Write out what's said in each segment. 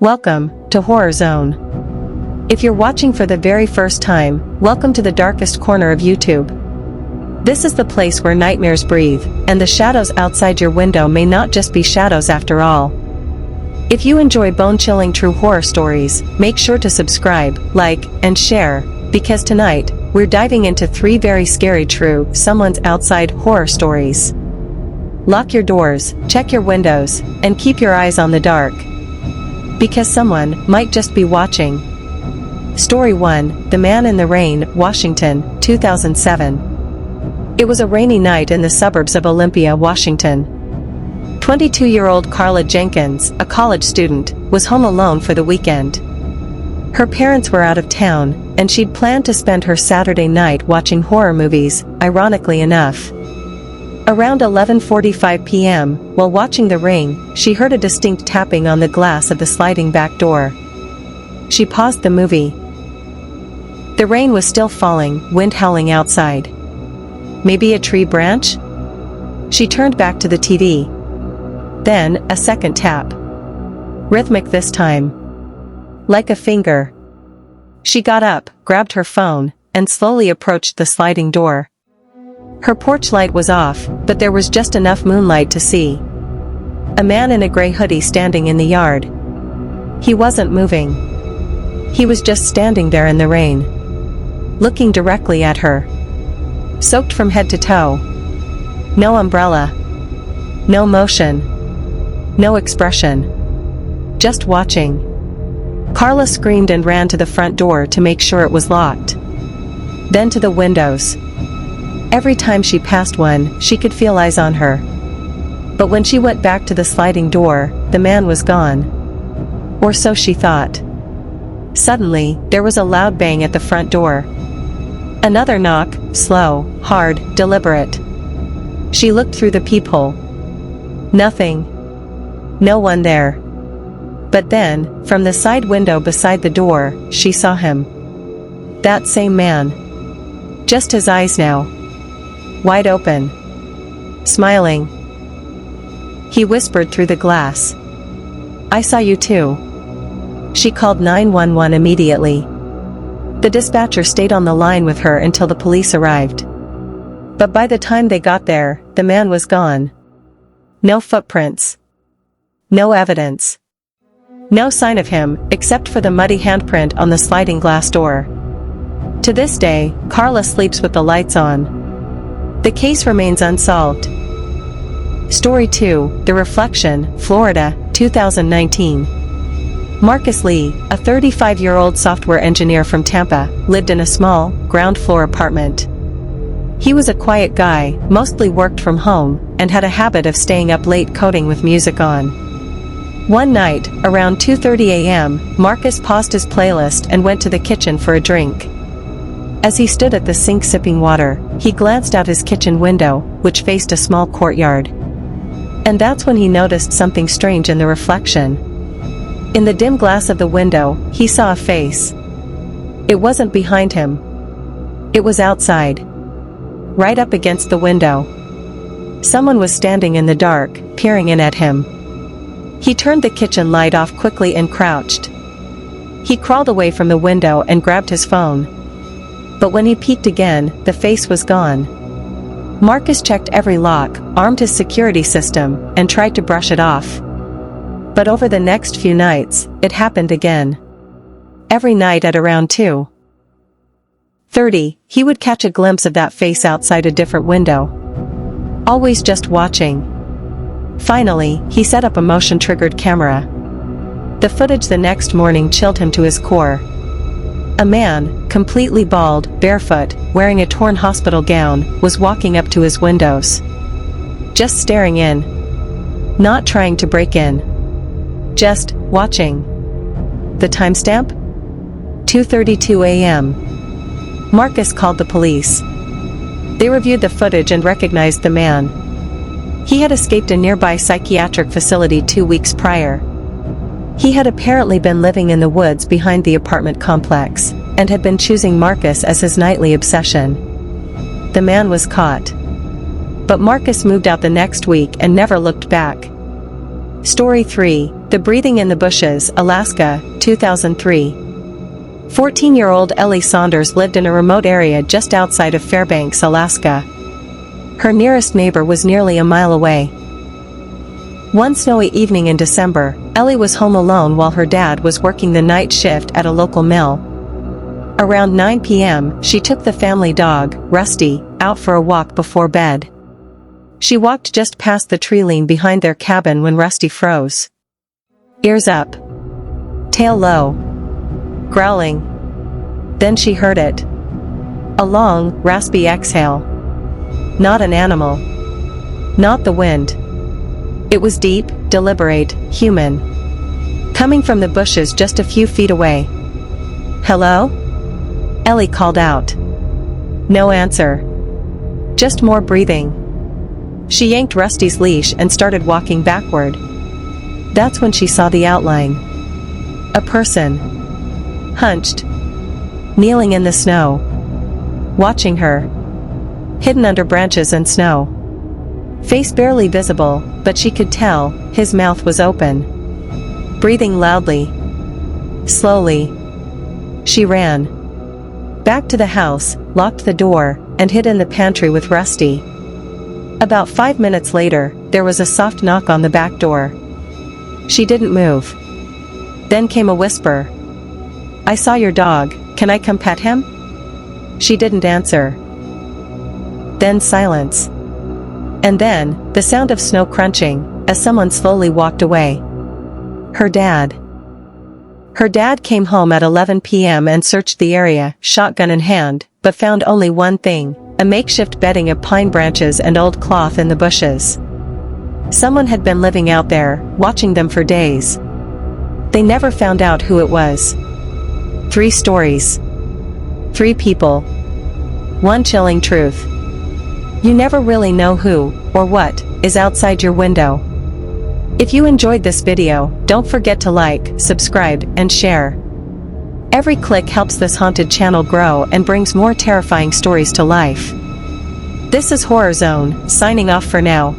Welcome to Horror Zone. If you're watching for the very first time, welcome to the darkest corner of YouTube. This is the place where nightmares breathe, and the shadows outside your window may not just be shadows after all. If you enjoy bone-chilling true horror stories, make sure to subscribe, like, and share, because tonight, we're diving into 3 very scary true someone's outside horror stories. Lock your doors, check your windows, and keep your eyes on the dark, because someone might just be watching. Story 1, The Man in the Rain, Washington, 2007. It was a rainy night in the suburbs of Olympia, Washington. 22-year-old Carla Jenkins, a college student, was home alone for the weekend. Her parents were out of town, and she'd planned to spend her Saturday night watching horror movies, ironically enough. Around 11:45 p.m., while watching The Ring, she heard a distinct tapping on the glass of the sliding back door. She paused the movie. The rain was still falling, wind howling outside. Maybe a tree branch? She turned back to the TV. Then, a second tap. Rhythmic this time. Like a finger. She got up, grabbed her phone, and slowly approached the sliding door. Her porch light was off, but there was just enough moonlight to see a man in a gray hoodie standing in the yard. He wasn't moving. He was just standing there in the rain, looking directly at her. Soaked from head to toe. No umbrella. No motion. No expression. Just watching. Carla screamed and ran to the front door to make sure it was locked. Then to the windows. Every time she passed one, she could feel eyes on her. But when she went back to the sliding door, the man was gone. Or so she thought. Suddenly, there was a loud bang at the front door. Another knock, slow, hard, deliberate. She looked through the peephole. Nothing. No one there. But then, from the side window beside the door, she saw him. That same man. Just his eyes now. Wide open. Smiling. He whispered through the glass. "I saw you too." She called 911 immediately. The dispatcher stayed on the line with her until the police arrived. But by the time they got there, the man was gone. No footprints. No evidence. No sign of him, except for the muddy handprint on the sliding glass door. To this day, Carla sleeps with the lights on. The case remains unsolved. Story 2, The Reflection, Florida, 2019. Marcus Lee, a 35-year-old software engineer from Tampa, lived in a small, ground-floor apartment. He was a quiet guy, mostly worked from home, and had a habit of staying up late coding with music on. One night, around 2:30 a.m., Marcus paused his playlist and went to the kitchen for a drink. As he stood at the sink sipping water, he glanced out his kitchen window, which faced a small courtyard. And that's when he noticed something strange in the reflection. In the dim glass of the window, he saw a face. It wasn't behind him. It was outside. Right up against the window. Someone was standing in the dark, peering in at him. He turned the kitchen light off quickly and crouched. He crawled away from the window and grabbed his phone. But when he peeked again, the face was gone. Marcus checked every lock, armed his security system, and tried to brush it off. But over the next few nights, it happened again. Every night at around 2:30, he would catch a glimpse of that face outside a different window. Always just watching. Finally, he set up a motion-triggered camera. The footage the next morning chilled him to his core. A man, completely bald, barefoot, wearing a torn hospital gown, was walking up to his windows. Just staring in. Not trying to break in. Just watching. The timestamp? 2:32 a.m. Marcus called the police. They reviewed the footage and recognized the man. He had escaped a nearby psychiatric facility 2 weeks prior. He had apparently been living in the woods behind the apartment complex, and had been choosing Marcus as his nightly obsession. The man was caught. But Marcus moved out the next week and never looked back. Story 3, The Breathing in the Bushes, Alaska, 2003. 14-year-old Ellie Saunders lived in a remote area just outside of Fairbanks, Alaska. Her nearest neighbor was nearly a mile away. One snowy evening in December, Ellie was home alone while her dad was working the night shift at a local mill. Around 9 p.m., she took the family dog, Rusty, out for a walk before bed. She walked just past the tree line behind their cabin when Rusty froze. Ears up. Tail low. Growling. Then she heard it. A long, raspy exhale. Not an animal. Not the wind. It was deep, deliberate, human. Coming from the bushes just a few feet away. "Hello?" Ellie called out. No answer. Just more breathing. She yanked Rusty's leash and started walking backward. That's when she saw the outline. A person. Hunched. Kneeling in the snow. Watching her. Hidden under branches and snow. Face barely visible, but she could tell, his mouth was open. Breathing loudly. Slowly. She ran. Back to the house, locked the door, and hid in the pantry with Rusty. About 5 minutes later, there was a soft knock on the back door. She didn't move. Then came a whisper. "I saw your dog, can I come pet him?" She didn't answer. Then silence. And then, the sound of snow crunching, as someone slowly walked away. Her dad. Her dad came home at 11 p.m. and searched the area, shotgun in hand, but found only one thing, a makeshift bedding of pine branches and old cloth in the bushes. Someone had been living out there, watching them for days. They never found out who it was. 3 stories. 3 people. One chilling truth. You never really know who, or what, is outside your window. If you enjoyed this video, don't forget to like, subscribe, and share. Every click helps this haunted channel grow and brings more terrifying stories to life. This is Horror Zone, signing off for now.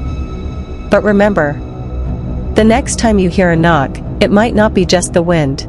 But remember, the next time you hear a knock, it might not be just the wind.